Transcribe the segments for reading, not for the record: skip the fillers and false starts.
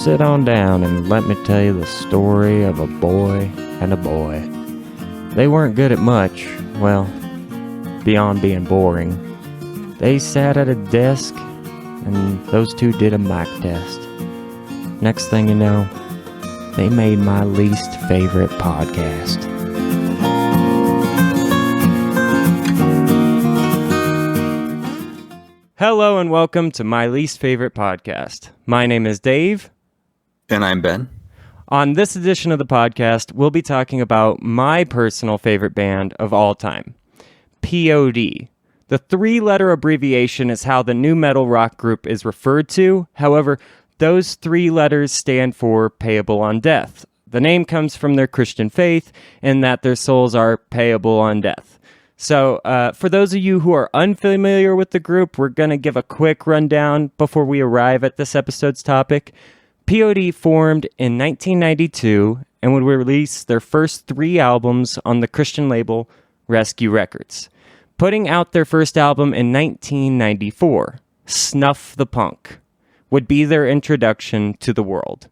sit on down and let me tell you the story of a boy and a boy. They weren't good at much, well, beyond being boring. They sat at a desk, and those two did a mic test. Next thing you know, they made my least favorite podcast. Hello and welcome to my least favorite podcast. My name is Dave. And I'm Ben. On this edition of the podcast, we'll be talking about my personal favorite band of all time, P.O.D. The three-letter abbreviation is how the new metal rock group is referred to. However, those three letters stand for payable on death. The name comes from their Christian faith in that their souls are payable on death. So for those of you who are unfamiliar with the group, we're going to give a quick rundown before we arrive at this episode's topic. P.O.D. formed in 1992 and would release their first three albums on the Christian label Rescue Records, putting out their first album in 1994, Snuff the Punk, would be their introduction to the world.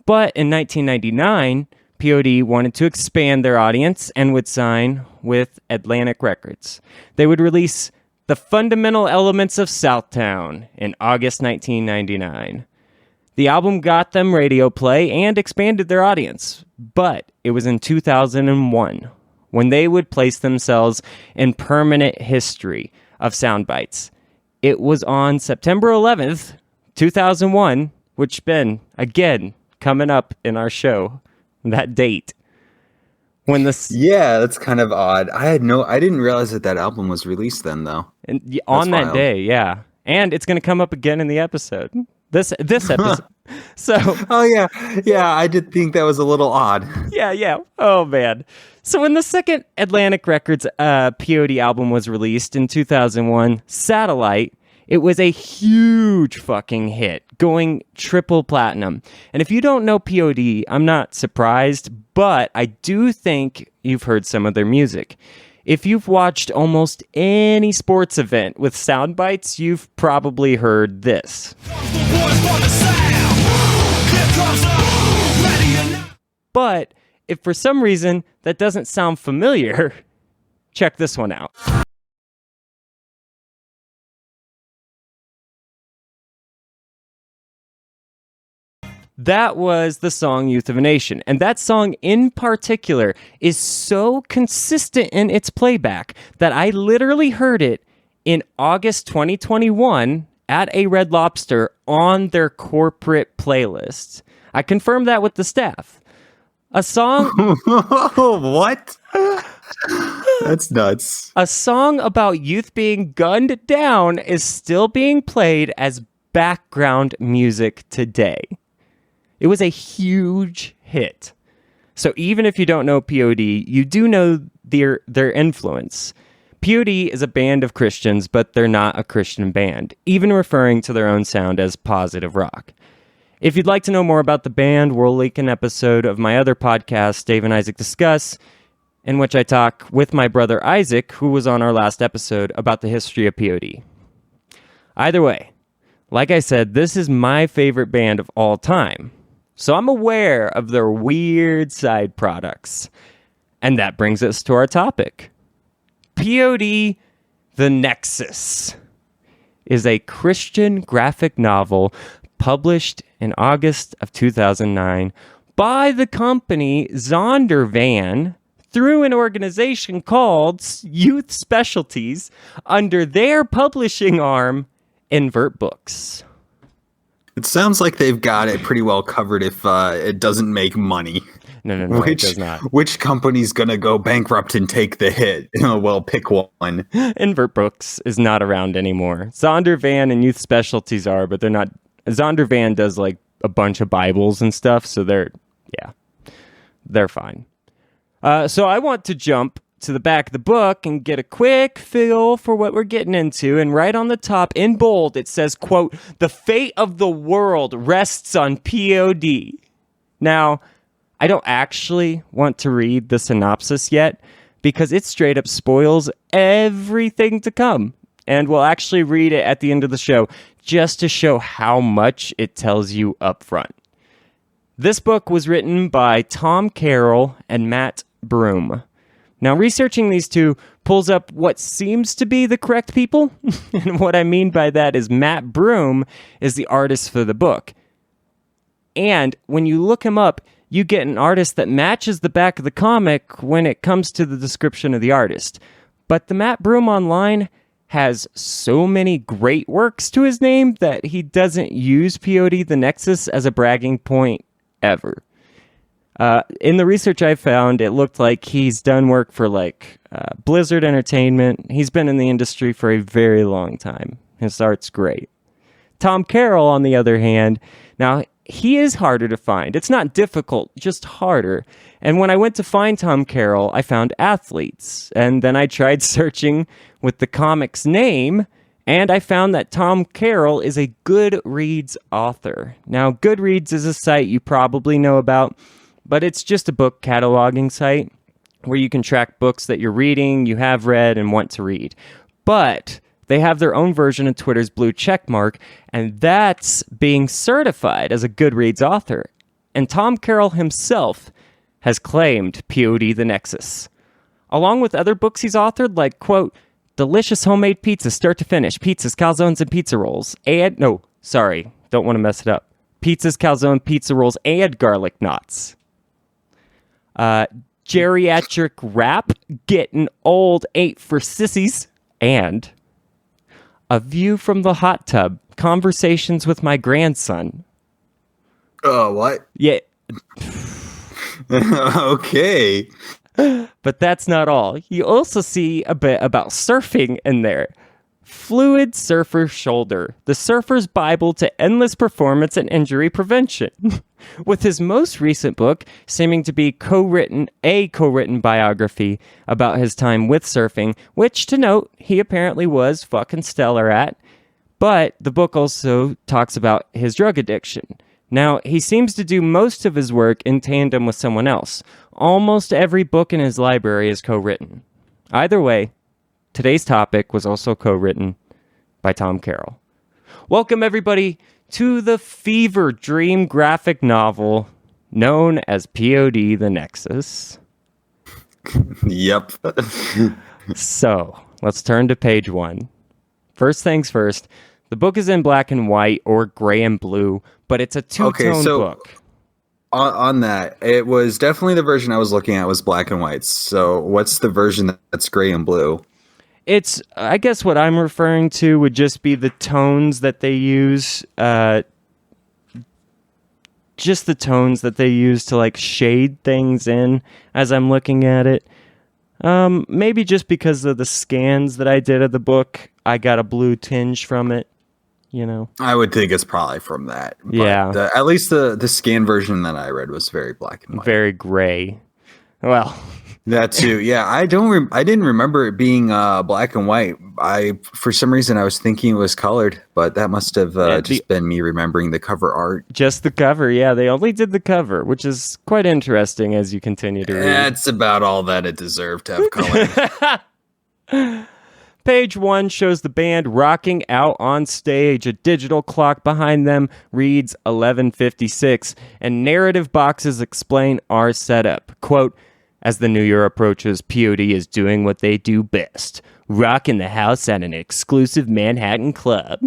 But in 1999, P.O.D. wanted to expand their audience and would sign with Atlantic Records. They would release The Fundamental Elements of Southtown in August 1999. The album got them radio play and expanded their audience, but it was in 2001 when they would place themselves in permanent history of soundbites. It was on September 11th, 2001, which been, again, coming up in our show, that date. Yeah, that's kind of odd. I didn't realize that album was released then, though. And on that day, yeah. And it's going to come up again in the episode. This episode. So. Oh yeah, I did think that was a little odd. Yeah. Oh man. So when the second Atlantic Records P.O.D. album was released in 2001, Satellite, it was a huge fucking hit, going triple platinum. And if you don't know P.O.D., I'm not surprised, but I do think you've heard some of their music. If you've watched almost any sports event with sound bites, you've probably heard this. But if for some reason that doesn't sound familiar, check this one out. That was the song Youth of a Nation. And that song in particular is so consistent in its playback that I literally heard it in August 2021 at a Red Lobster on their corporate playlist. I confirmed that with the staff. A song... What? That's nuts. A song about youth being gunned down is still being played as background music today. It was a huge hit. So even if you don't know P.O.D., you do know their influence. P.O.D. is a band of Christians, but they're not a Christian band, even referring to their own sound as positive rock. If you'd like to know more about the band, we'll link an episode of my other podcast, Dave and Isaac Discuss, in which I talk with my brother Isaac, who was on our last episode, about the history of P.O.D. Either way, like I said, this is my favorite band of all time. So I'm aware of their weird side products. And that brings us to our topic. P.O.D. The Nexus is a Christian graphic novel published in August of 2009 by the company Zondervan through an organization called Youth Specialties under their publishing arm, Invert Books. It sounds like they've got it pretty well covered if it doesn't make money. No, it does not. Which company's going to go bankrupt and take the hit? Well, pick one. Invert Books is not around anymore. Zondervan and Youth Specialties are, but they're not. Zondervan does like a bunch of Bibles and stuff, so they're fine. So I want to jump to the back of the book and get a quick feel for what we're getting into. And right on the top, in bold, it says, quote, "The fate of the world rests on P.O.D." Now, I don't actually want to read the synopsis yet because it straight up spoils everything to come. And we'll actually read it at the end of the show just to show how much it tells you up front. This book was written by Tom Carroll and Matt Broom. Now, researching these two pulls up what seems to be the correct people. And what I mean by that is Matt Broom is the artist for the book. And when you look him up, you get an artist that matches the back of the comic when it comes to the description of the artist. But the Matt Broom online has so many great works to his name that he doesn't use P.O.D. the Nexus as a bragging point ever. In the research I found, it looked like he's done work for Blizzard Entertainment. He's been in the industry for a very long time. His art's great. Tom Carroll, on the other hand, now he is harder to find. It's not difficult, just harder. And when I went to find Tom Carroll, I found athletes. And then I tried searching with the comic's name, and I found that Tom Carroll is a Goodreads author. Now, Goodreads is a site you probably know about, but it's just a book cataloging site where you can track books that you're reading, you have read, and want to read. But they have their own version of Twitter's blue checkmark, and that's being certified as a Goodreads author. And Tom Carroll himself has claimed P.O.D. the Nexus. Along with other books he's authored, like, quote, delicious homemade pizza start to finish, pizzas, calzones, and pizza rolls. And, no, sorry, don't want to mess it up. Pizzas, calzone, pizza rolls, and garlic knots. Geriatric rap, getting old, ain't for sissies, and a view from the hot tub, conversations with my grandson. What? Yeah. Okay. But that's not all. You also see a bit about surfing in there. Fluid Surfer Shoulder, the surfer's Bible to endless performance and injury prevention. With his most recent book seeming to be a co-written biography about his time with surfing, which, to note, he apparently was fucking stellar at. But the book also talks about his drug addiction. Now, he seems to do most of his work in tandem with someone else. Almost every book in his library is co-written. Either way, today's topic was also co-written by Tom Carroll. Welcome, everybody, to the fever dream graphic novel known as P.O.D. the Nexus. Yep. So, let's turn to page 1. First things first, the book is in black and white or gray and blue, but it's a two-tone book. On that, it was definitely the version I was looking at was black and white. So what's the version that's gray and blue? It's, I guess what I'm referring to would just be the tones that they use, just the tones that they use to shade things in as I'm looking at it. Maybe just because of the scans that I did of the book, I got a blue tinge from it, you know. I would think it's probably from that. Yeah. At least the scan version that I read was very black and white. Very gray. Well, that too. Yeah, I didn't remember it being black and white. For some reason I was thinking it was colored, but that must have just been me remembering the cover art. Just the cover, yeah. They only did the cover, which is quite interesting as you continue to read. That's about all that it deserved to have color. Page 1 shows the band rocking out on stage. A digital clock behind them reads 11:56, and narrative boxes explain our setup. Quote, as the new year approaches, P.O.D. is doing what they do best, rocking the house at an exclusive Manhattan club.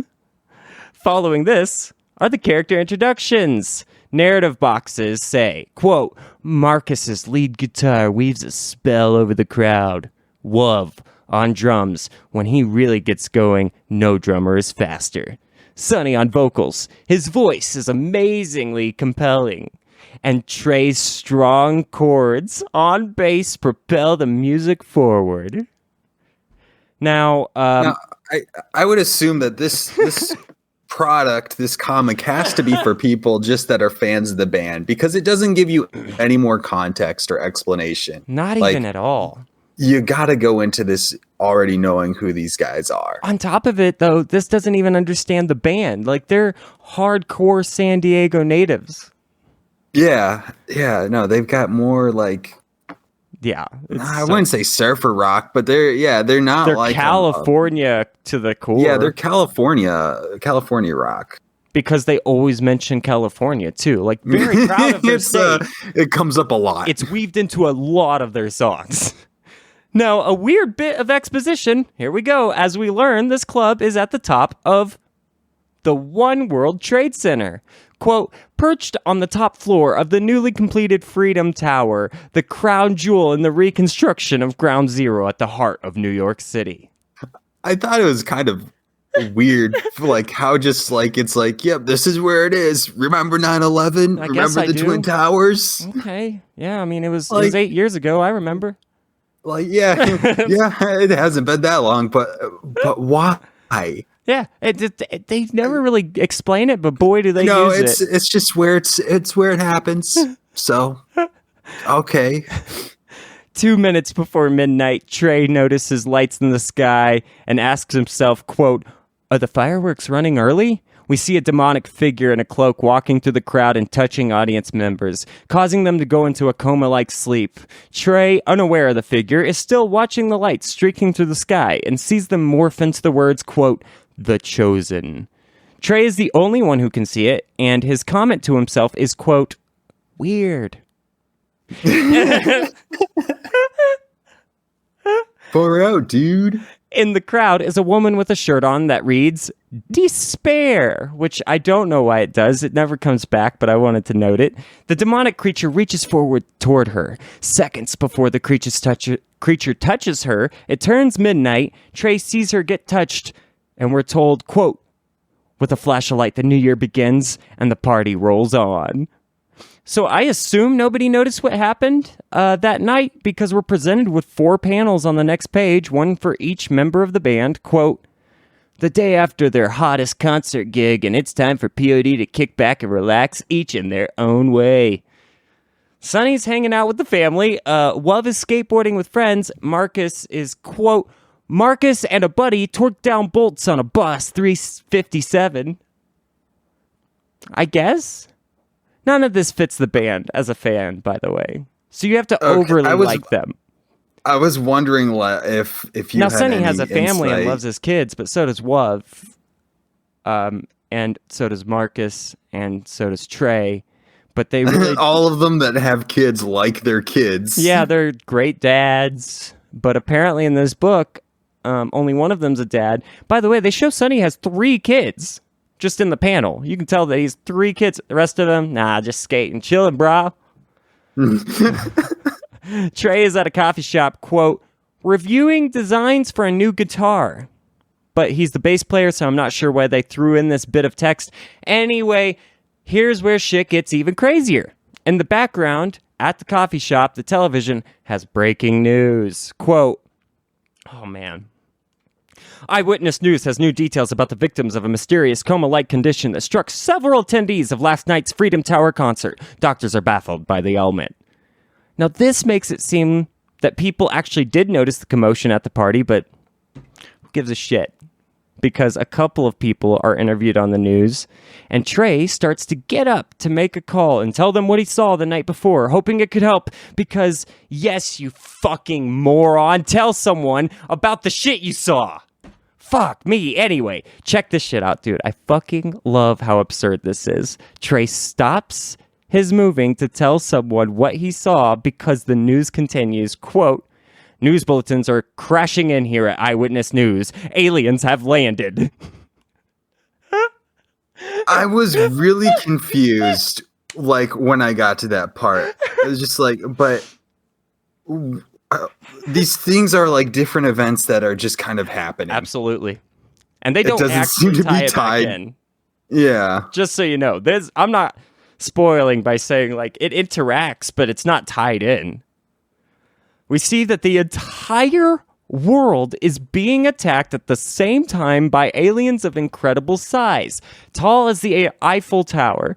Following this are the character introductions. Narrative boxes say, quote, Marcus's lead guitar weaves a spell over the crowd. Wov on drums. When he really gets going, no drummer is faster. Sonny on vocals. His voice is amazingly compelling. And Trey's strong chords on bass propel the music forward. Now, I would assume that this product, this comic, has to be for people just that are fans of the band, because it doesn't give you any more context or explanation. Not even at all. You got to go into this already knowing who these guys are. On top of it, though, this doesn't even understand the band. They're hardcore San Diego natives. Yeah. No, they've got more yeah. I wouldn't say surfer rock, but they're not California to the core. Yeah, they're California rock. because they always mention California too. Like, very proud of their state. It comes up a lot. It's weaved into a lot of their songs. Now, a weird bit of exposition. Here we go. As we learn, this club is at the top of the One World Trade Center. Quote, perched on the top floor of the newly completed Freedom Tower, the crown jewel in the reconstruction of Ground Zero at the heart of New York City. I thought it was kind of weird, like how just like it's like, yep, this is where it is. Remember 9/11? Remember the Twin Towers? Okay, yeah. I mean, it was 8 years ago. I remember. Like, yeah, it hasn't been that long, but why? Yeah, they never really explain it, but boy, do they use it. It's just where it's where it happens. So, okay. 2 minutes before midnight, Trey notices lights in the sky and asks himself, quote, are the fireworks running early? We see a demonic figure in a cloak walking through the crowd and touching audience members, causing them to go into a coma-like sleep. Trey, unaware of the figure, is still watching the lights streaking through the sky and sees them morph into the words, quote, the Chosen. Trey is the only one who can see it, and his comment to himself is, quote, weird. Far out, dude. In the crowd is a woman with a shirt on that reads, despair, which I don't know why it does. It never comes back, but I wanted to note it. The demonic creature reaches forward toward her. Seconds before the creature touches her, it turns midnight. Trey sees her get touched, and we're told, quote, with a flash of light, the new year begins, and the party rolls on. So I assume nobody noticed what happened that night because we're presented with 4 panels on the next page, one for each member of the band. Quote, the day after their hottest concert gig, and it's time for P.O.D. to kick back and relax, each in their own way. Sonny's hanging out with the family. Love is skateboarding with friends. Marcus is, quote, Marcus and a buddy torqued down bolts on a bus 357. I guess? None of this fits the band as a fan, by the way. So you have to overly like them. I was wondering if you now had Sonny any has a family insight. and loves his kids, but so does Love, and so does Marcus, and so does Trey. But they really all of them that have kids like their kids. Yeah, they're great dads. But apparently in this book, only one of them's a dad. By the way, they show Sonny has 3 kids. Just in the panel. You can tell that he's 3 kids. The rest of them, nah, just skating. Chilling, bro. Trey is at a coffee shop, quote, reviewing designs for a new guitar. But he's the bass player, so I'm not sure why they threw in this bit of text. Anyway, here's where shit gets even crazier. In the background, at the coffee shop, the television has breaking news. Quote, oh, man. Eyewitness News has new details about the victims of a mysterious coma-like condition that struck several attendees of last night's Freedom Tower concert. Doctors are baffled by the ailment. Now, this makes it seem that people actually did notice the commotion at the party, but who gives a shit? Because a couple of people are interviewed on the news, and Trey starts to get up to make a call and tell them what he saw the night before, hoping it could help because, yes, you fucking moron, tell someone about the shit you saw. Fuck me. Anyway, check this shit out, dude. I fucking love how absurd this is. Trey stops his moving to tell someone what he saw because the news continues, quote, news bulletins are crashing in here at Eyewitness News. Aliens have landed. I was really confused, like, when I got to that part. It was just like, but these things are like different events that are just kind of happening. Absolutely. And they don't doesn't actually seem to tie be it tied. back in. Yeah. Just so you know, I'm not spoiling by saying, like, it interacts, but it's not tied in. We see that the entire world is being attacked at the same time by aliens of incredible size, tall as the Eiffel Tower.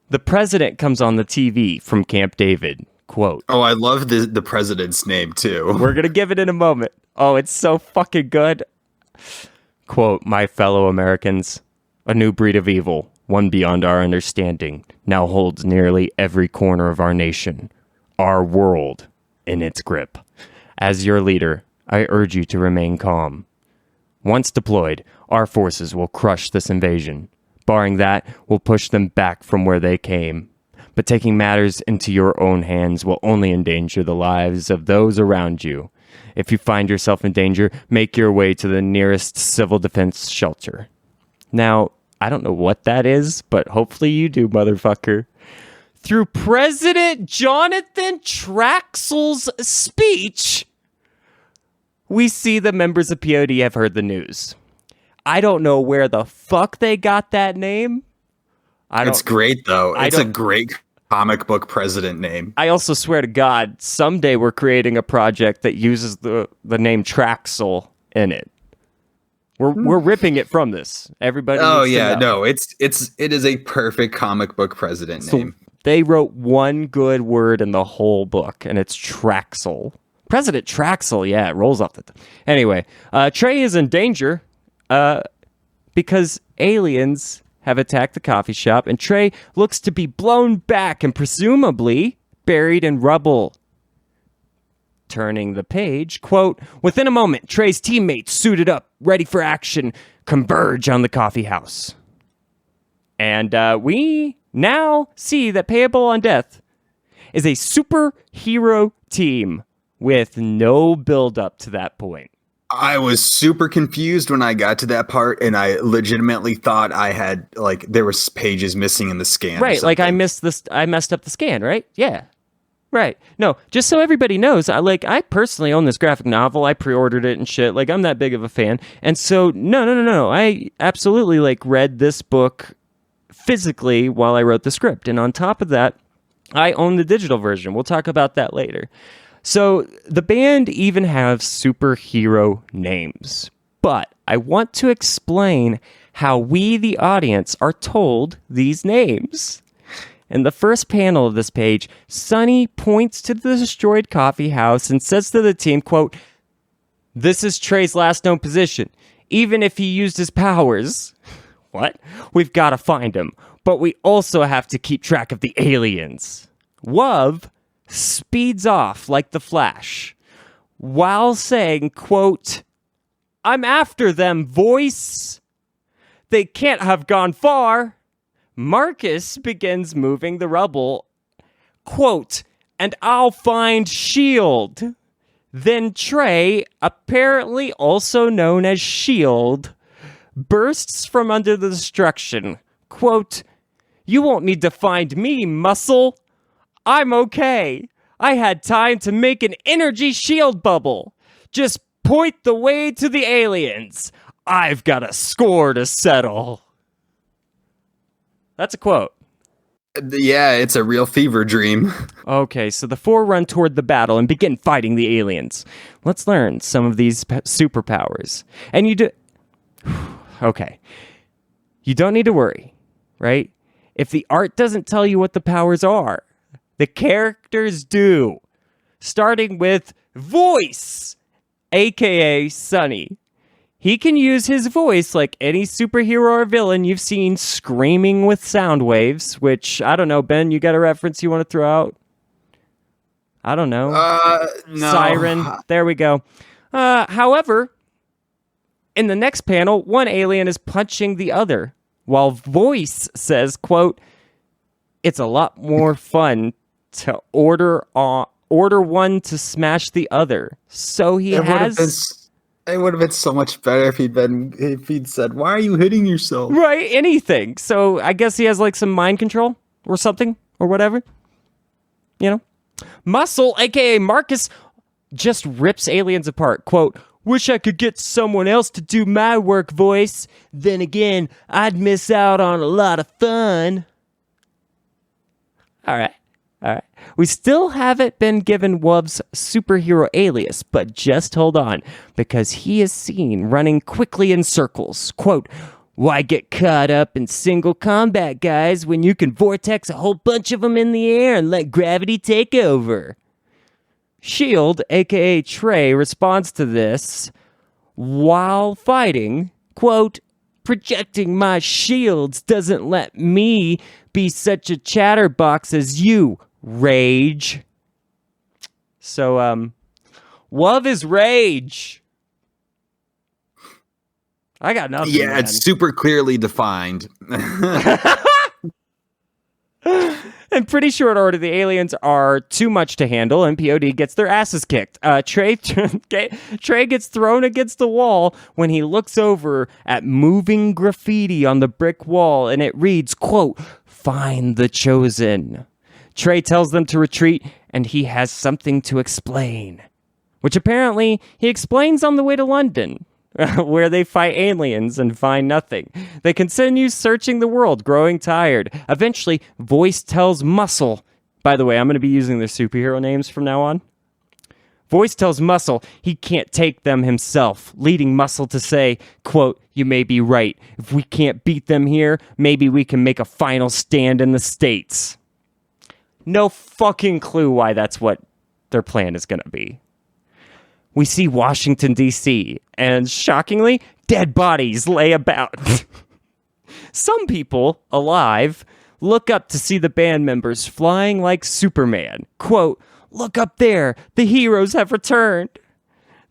The president comes on the TV from Camp David. Quote. Oh, I love the president's name, too. We're going to give it in a moment. Oh, it's so fucking good. Quote, my fellow Americans, a new breed of evil, one beyond our understanding, now holds nearly every corner of our nation, our world, in its grip. As your leader, I urge you to remain calm. Once deployed, our forces will crush this invasion. Barring that, will push them back from where they came. But taking matters into your own hands will only endanger the lives of those around you. If you find yourself in danger, make your way to the nearest civil defense shelter. Now, I don't know what that is, but hopefully you do, motherfucker. Through President Jonathan Traxel's speech, we see the members of P.O.D. have heard the news. I don't know where the fuck they got that name. It's great, though. It's a great comic book president name. I also swear to God, someday we're creating a project that uses the name Traxel in it. We're ripping it from this. Everybody. Oh needs yeah, to know. no, it is a perfect comic book president name. They wrote one good word in the whole book, and it's Traxel. President Traxel, yeah, it rolls off the tongue. Anyway, Trey is in danger because aliens have attacked the coffee shop, and Trey looks to be blown back and presumably buried in rubble. Turning the page, quote, within a moment, Trey's teammates suited up, ready for action, converge on the coffee house. And we now see that Payable on Death is a superhero team with no build-up to that point. I was super confused when I got to that part, and I legitimately thought I had, like, there was pages missing in the scan. Right, like I messed up the scan, right? Yeah. Right. No, just so everybody knows, I personally own this graphic novel. I pre-ordered it and shit. Like, I'm that big of a fan. And so, no. I absolutely, read this book physically while I wrote the script. And on top of that, I own the digital version. We'll talk about that later. So the band even have superhero names, but I want to explain how we, the audience, are told these names. In the first panel of this page, Sonny points to the destroyed coffee house and says to the team, quote, this is Trey's last known position, even if he used his powers. What? We've got to find him, but we also have to keep track of the aliens. Wuv speeds off like the Flash while saying, quote, I'm after them, voice. They can't have gone far. Marcus begins moving the rubble, quote, and I'll find S.H.I.E.L.D. Then Trey, apparently also known as S.H.I.E.L.D., bursts from under the destruction, quote, you won't need to find me, muscle. I'm okay. I had time to make an energy shield bubble. Just point the way to the aliens. I've got a score to settle. That's a quote. Yeah, it's a real fever dream. Okay, so the four run toward the battle and begin fighting the aliens. Let's learn some of these superpowers. And you do... Okay. You don't need to worry, right? If the art doesn't tell you what the powers are, the characters do. Starting with voice, aka Sonny. He can use his voice like any superhero or villain you've seen screaming with sound waves, which, I don't know, Ben, you got a reference you want to throw out? I don't know. No. Siren. There we go. However, in the next panel, one alien is punching the other, while voice says, quote, it's a lot more fun to order one to smash the other. So it would have been so much better if he'd said, why are you hitting yourself? Right, anything. So I guess he has some mind control or something or whatever. You know? Muscle, aka Marcus, just rips aliens apart. Quote, wish I could get someone else to do my work, voice. Then again, I'd miss out on a lot of fun. All right. We still haven't been given Wuv's superhero alias, but just hold on, because he is seen running quickly in circles. Quote, why get caught up in single combat, guys, when you can vortex a whole bunch of them in the air and let gravity take over? S.H.I.E.L.D., aka Trey, responds to this while fighting, quote, projecting my shields doesn't let me be such a chatterbox as you, Rage. So, Wuv is Rage. I got nothing. Yeah, man. it's super clearly defined. In pretty short order, the aliens are too much to handle, and P.O.D. gets their asses kicked. Trey gets thrown against the wall when he looks over at moving graffiti on the brick wall, and it reads, quote, "Find the chosen." Trey tells them to retreat, and he has something to explain, which apparently he explains on the way to London, where they fight aliens and find nothing. They continue searching the world, growing tired. Eventually, Voice tells Muscle, by the way, I'm going to be using their superhero names from now on. Voice tells Muscle he can't take them himself, leading Muscle to say, quote, "You may be right. If we can't beat them here, maybe we can make a final stand in the States." No fucking clue why that's what their plan is going to be. We see Washington, D.C., and shockingly, dead bodies lay about. Some people, alive, look up to see the band members flying like Superman. Quote, "Look up there, the heroes have returned."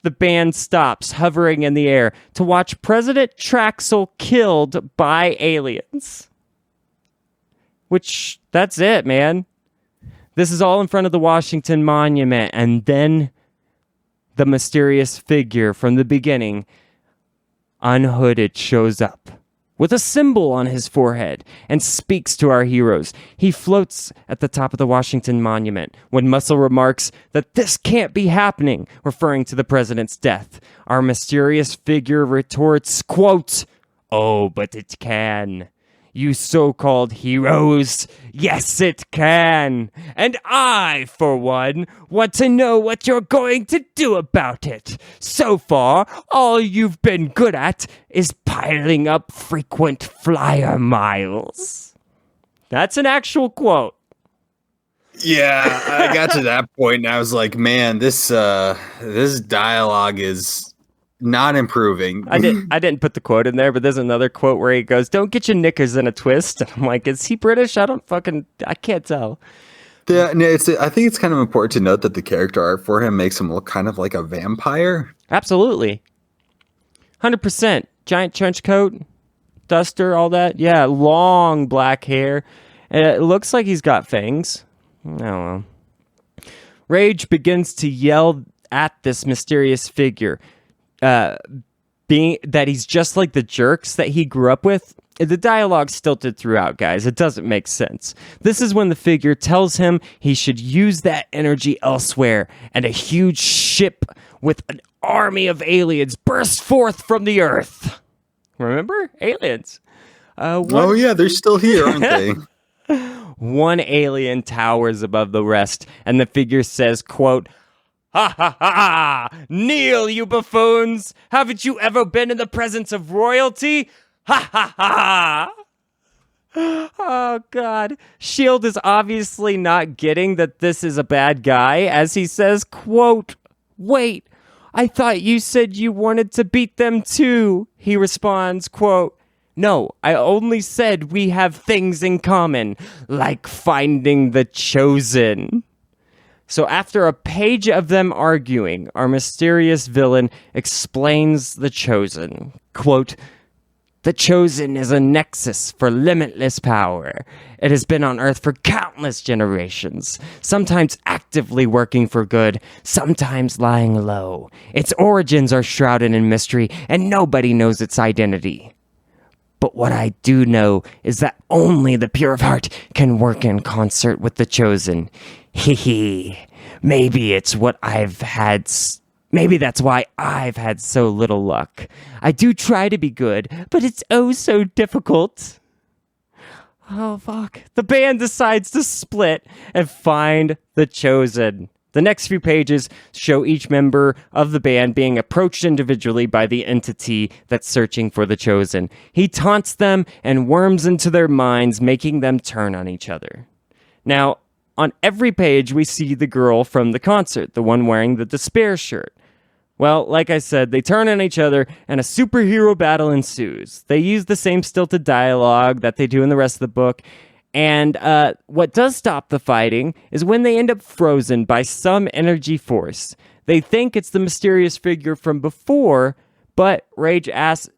The band stops, hovering in the air, to watch President Traxel killed by aliens. Which, that's it, man. This is all in front of the Washington Monument, and then the mysterious figure from the beginning, unhooded, shows up with a symbol on his forehead and speaks to our heroes. He floats at the top of the Washington Monument when Muscle remarks that this can't be happening, referring to the president's death. Our mysterious figure retorts, quote, "Oh, but it can. You so-called heroes, yes it can. And I, for one, want to know what you're going to do about it. So far, all you've been good at is piling up frequent flyer miles." That's an actual quote. Yeah, I got to that point and I was like, man, this dialogue is not improving. I didn't put the quote in there, but there's another quote where he goes, "Don't get your knickers in a twist." And I'm like, is he British? I can't tell. I think it's kind of important to note that the character art for him makes him look kind of like a vampire. Absolutely. 100%. Giant trench coat, duster, all that. Yeah, long black hair. And it looks like he's got fangs. I don't know. Rage begins to yell at this mysterious figure. Being that he's just like the jerks that he grew up with. The dialogue's stilted throughout, guys. It doesn't make sense. This is when the figure tells him he should use that energy elsewhere, and a huge ship with an army of aliens bursts forth from the earth. Remember? Aliens. Oh yeah, they're still here, aren't they? One alien towers above the rest, and the figure says, quote, "Ha ha ha! Kneel, you buffoons! Haven't you ever been in the presence of royalty? Ha ha ha!" Oh, God. Shield is obviously not getting that this is a bad guy, as he says, quote, "Wait, I thought you said you wanted to beat them too." He responds, quote, "No, I only said we have things in common, like finding the chosen." So after a page of them arguing, our mysterious villain explains the chosen. Quote, "The chosen is a nexus for limitless power. It has been on Earth for countless generations, sometimes actively working for good, sometimes lying low. Its origins are shrouded in mystery, and nobody knows its identity. But what I do know is that only the pure of heart can work in concert with the chosen. Hee hee. Maybe that's why I've had so little luck. I do try to be good, but it's oh so difficult." Oh, fuck. The band decides to split and find the chosen. The next few pages show each member of the band being approached individually by the entity that's searching for the chosen. He taunts them and worms into their minds, making them turn on each other. Now, on every page, we see the girl from the concert, the one wearing the despair shirt. Well, like I said, they turn on each other and a superhero battle ensues. They use the same stilted dialogue that they do in the rest of the book. And what does stop the fighting is when they end up frozen by some energy force. They think it's the mysterious figure from before, but Rage asks,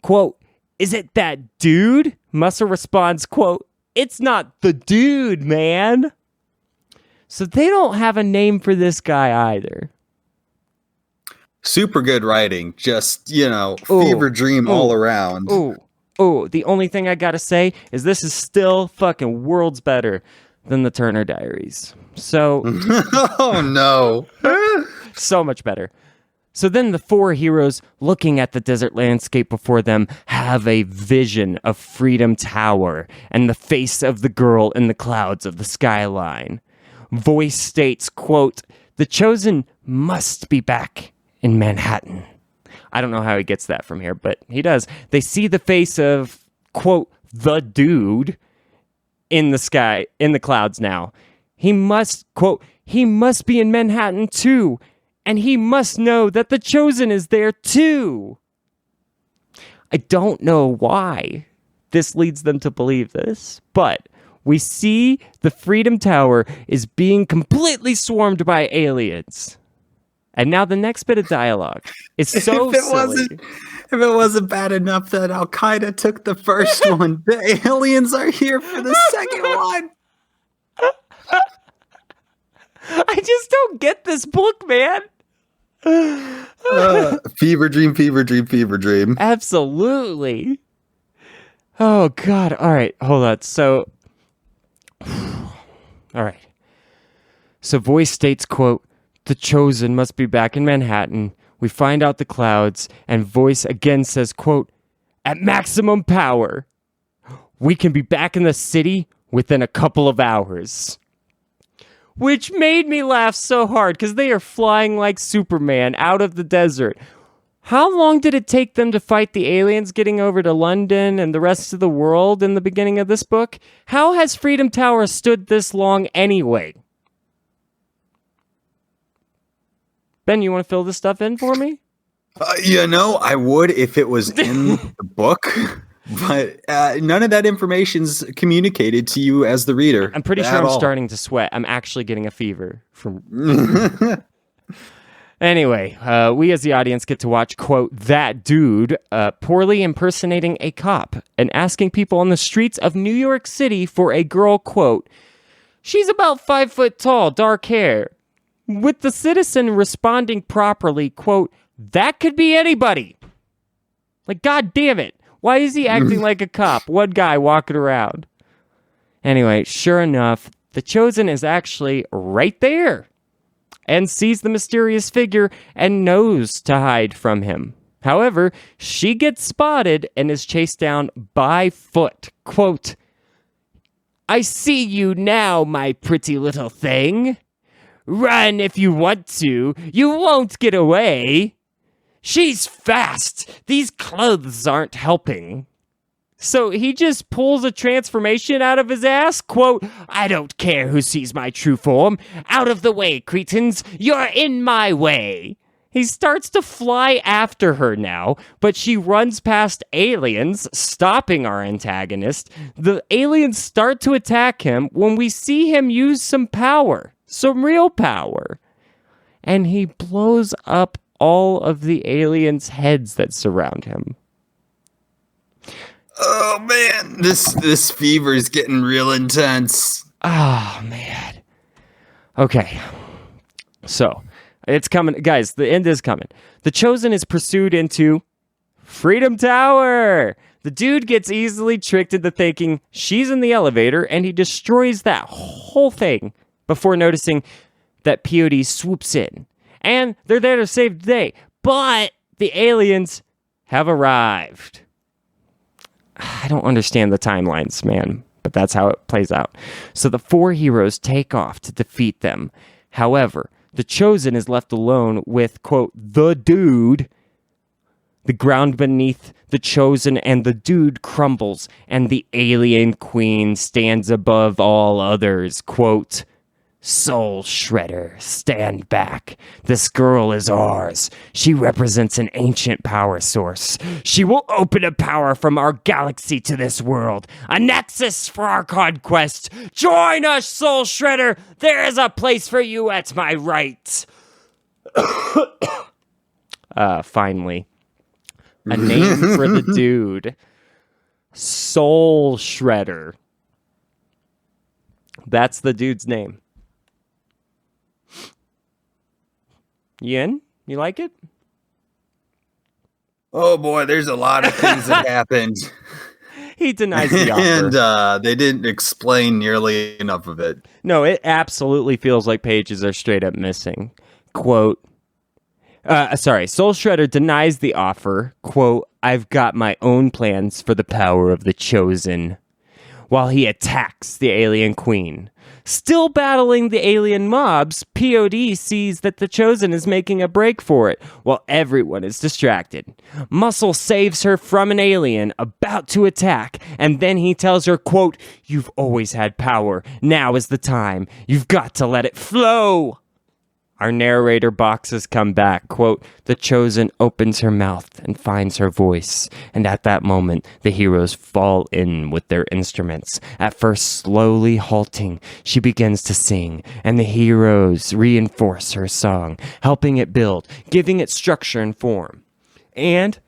quote, "Is it that dude?" Muscle responds, quote, "It's not the dude, man." So they don't have a name for this guy either. Super good writing. Just, fever dream all around. The only thing I gotta say is this is still fucking worlds better than the Turner Diaries. So... Oh, no. So much better. So then the four heroes, looking at the desert landscape before them, have a vision of Freedom Tower and the face of the girl in the clouds of the skyline. Voice states, quote, "The Chosen must be back in Manhattan." I don't know how he gets that from here, but he does. They see the face of, quote, "the dude" in the sky, in the clouds now. He must, quote, "he must be in Manhattan too, and he must know that the Chosen is there too." I don't know why this leads them to believe this, but we see the Freedom Tower is being completely swarmed by aliens. And now the next bit of dialogue is so silly. If it wasn't bad enough that Al-Qaeda took the first one, the aliens are here for the second one. I just don't get this book, man. Fever dream, fever dream, fever dream. Absolutely. Oh, God. All right. Hold on. So, all right. So Voice states, quote, "The Chosen must be back in Manhattan." We find out the clouds, and Voice again says, quote, "At maximum power. We can be back in the city within a couple of hours." Which made me laugh so hard, because they are flying like Superman out of the desert. How long did it take them to fight the aliens getting over to London and the rest of the world in the beginning of this book? How has Freedom Tower stood this long anyway? Ben, you want to fill this stuff in for me? I would if it was in the book, but none of that information's communicated to you as the reader. I'm pretty sure I'm starting to sweat. I'm actually getting a fever from... Anyway, we as the audience get to watch, quote, "that dude" poorly impersonating a cop and asking people on the streets of New York City for a girl, quote, "She's about 5 foot tall, dark hair." With the citizen responding properly, quote, "That could be anybody." Like, God damn it. Why is he acting like a cop? One guy walking around. Anyway, sure enough, the Chosen is actually right there and sees the mysterious figure and knows to hide from him. However, she gets spotted and is chased down by foot. Quote, "I see you now, my pretty little thing. Run if you want to. You won't get away. She's fast. These clothes aren't helping." So he just pulls a transformation out of his ass. Quote, "I don't care who sees my true form. Out of the way, cretins. You're in my way." He starts to fly after her now, but she runs past aliens, stopping our antagonist. The aliens start to attack him when we see him use some power. Some real power. And he blows up all of the aliens' heads that surround him. Oh, man. This fever is getting real intense. Oh, man. Okay. So, it's coming. Guys, the end is coming. The Chosen is pursued into Freedom Tower. The dude gets easily tricked into thinking she's in the elevator, and he destroys that whole thing before noticing that P.O.D. swoops in. And they're there to save the day. But the aliens have arrived. I don't understand the timelines, man, but that's how it plays out. So the four heroes take off to defeat them. However, the Chosen is left alone with, quote, "the dude." The ground beneath the Chosen and the dude crumbles, and the alien queen stands above all others, quote, "Soul Shredder, stand back. This girl is ours. She represents an ancient power source. She will open a power from our galaxy to this world. A nexus for our conquest. Join us, Soul Shredder. There is a place for you at my right." Finally. A name for the dude. Soul Shredder. That's the dude's name. You in? You like it? Oh boy, there's a lot of things that happened. He denies the offer. And they didn't explain nearly enough of it. No, it absolutely feels like pages are straight up missing. Quote, Soul Shredder denies the offer. Quote, I've got my own plans for the power of the Chosen. While he attacks the alien queen. Still battling the alien mobs, P.O.D. sees that the Chosen is making a break for it, while everyone is distracted. Muscle saves her from an alien about to attack, and then he tells her, quote, you've always had power. Now is the time. You've got to let it flow. Our narrator boxes come back, quote, the Chosen opens her mouth and finds her voice, and at that moment, the heroes fall in with their instruments. At first slowly halting, she begins to sing, and the heroes reinforce her song, helping it build, giving it structure and form. And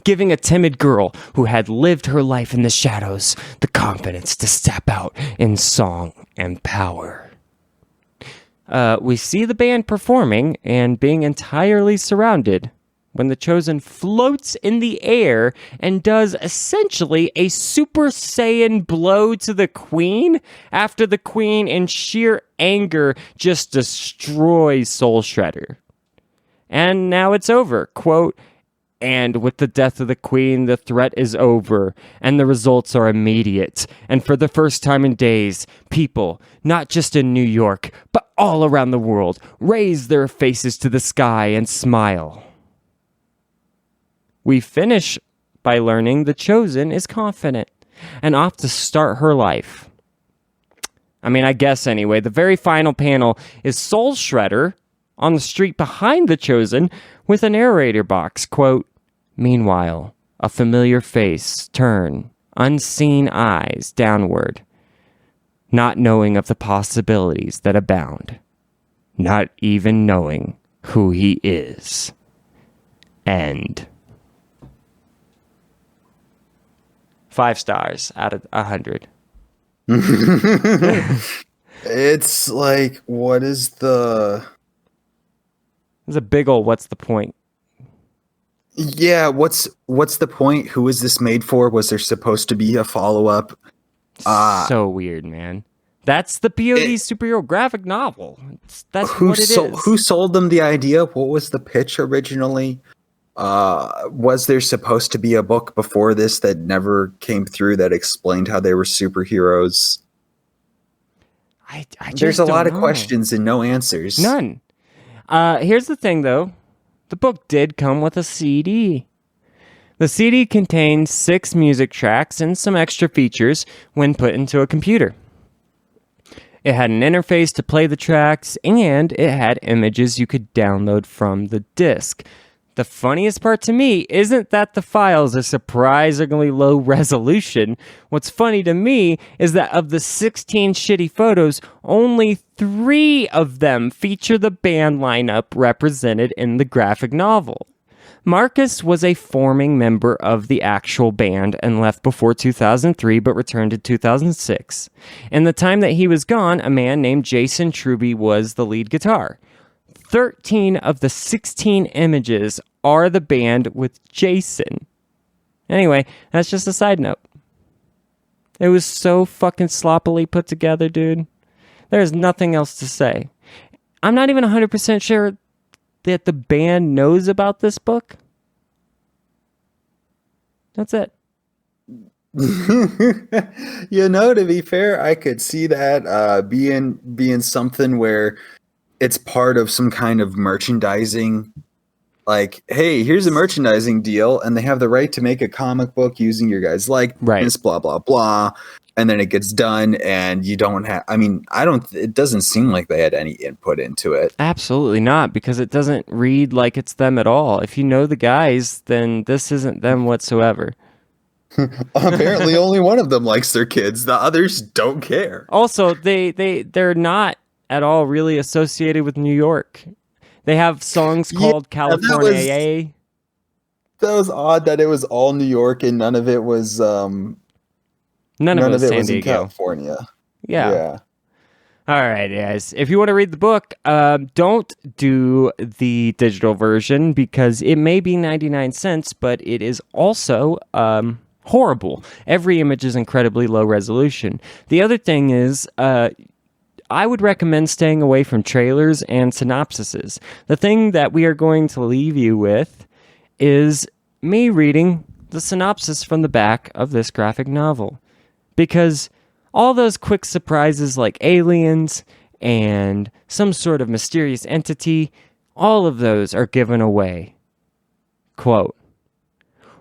giving a timid girl who had lived her life in the shadows the confidence to step out in song and power. We see the band performing and being entirely surrounded when the Chosen floats in the air and does essentially a Super Saiyan blow to the Queen after the Queen in sheer anger just destroys Soul Shredder. And now it's over. Quote, and with the death of the Queen, the threat is over, and the results are immediate. And for the first time in days, people, not just in New York, but all around the world, raise their faces to the sky and smile. We finish by learning the Chosen is confident and off to start her life. I mean, I guess anyway. The very final panel is Soul Shredder on the street behind the Chosen with a narrator box, quote, meanwhile, a familiar face turn, unseen eyes downward, not knowing of the possibilities that abound, not even knowing who he is. End. 5 stars out of 100. It's like, what is the... It's a big ol' what's the point? Yeah, what's the point? Who is this made for? Was there supposed to be a follow-up? So weird, man. That's the P.O.D. superhero graphic novel. That's what it is. Who sold them the idea? What was the pitch originally? Was there supposed to be a book before this that never came through that explained how they were superheroes? I There's a lot of questions and no answers. None. Here's the thing, though. The book did come with a CD. The CD contained 6 music tracks and some extra features when put into a computer. It had an interface to play the tracks, and it had images you could download from the disc. The funniest part to me isn't that the files are surprisingly low resolution. What's funny to me is that of the 16 shitty photos, only 3 of them feature the band lineup represented in the graphic novel. Marcus was a forming member of the actual band and left before 2003 but returned in 2006. In the time that he was gone, a man named Jason Truby was the lead guitar. 13 of the 16 images are the band with Jason. Anyway, that's just a side note. It was so fucking sloppily put together, dude. There's nothing else to say. I'm not even 100% sure that the band knows about this book. That's it. To be fair, I could see that being something where it's part of some kind of merchandising. Like, hey, here's a merchandising deal, and they have the right to make a comic book using your guys' likeness, blah, blah, blah. And then it gets done, and you don't have... it doesn't seem like they had any input into it. Absolutely not, because it doesn't read like it's them at all. If you know the guys, then this isn't them whatsoever. Apparently only one of them likes their kids. The others don't care. Also, they're not at all really associated with New York. They have songs called California. That was odd that it was all New York and none of it was None of it was San in Diego. California. Yeah. All right, guys. If you want to read the book, don't do the digital version because it may be 99 cents, but it is also horrible. Every image is incredibly low resolution. The other thing is, I would recommend staying away from trailers and synopsises. The thing that we are going to leave you with is me reading the synopsis from the back of this graphic novel. Because all those quick surprises like aliens and some sort of mysterious entity, all of those are given away. Quote,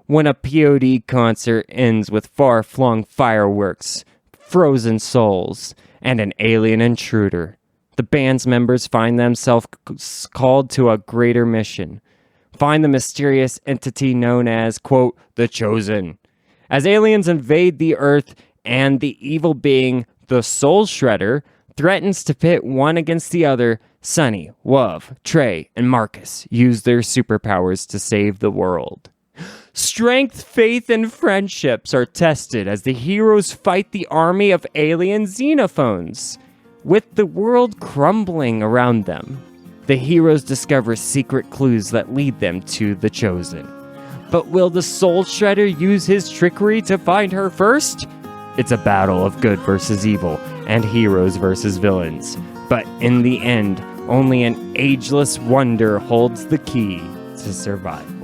when a P.O.D. concert ends with far-flung fireworks, frozen souls, and an alien intruder, the band's members find themselves called to a greater mission. Find the mysterious entity known as, quote, the Chosen. As aliens invade the Earth and the evil being, the Soul Shredder, threatens to pit one against the other, Sonny, Wuv, Trey, and Marcus use their superpowers to save the world. Strength, faith, and friendships are tested as the heroes fight the army of alien xenophones. With the world crumbling around them, the heroes discover secret clues that lead them to the Chosen. But will the Soul Shredder use his trickery to find her first? It's a battle of good versus evil and heroes versus villains. But in the end, only an ageless wonder holds the key to survival.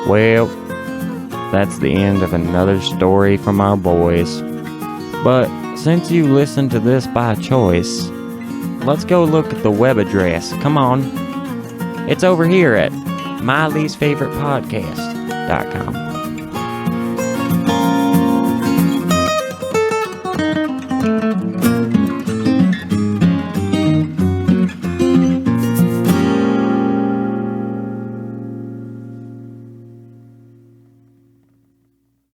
Well, that's the end of another story from our boys. But since you listened to this by choice, let's go look at the web address. Come on. It's over here at myleastfavoritepodcast.com.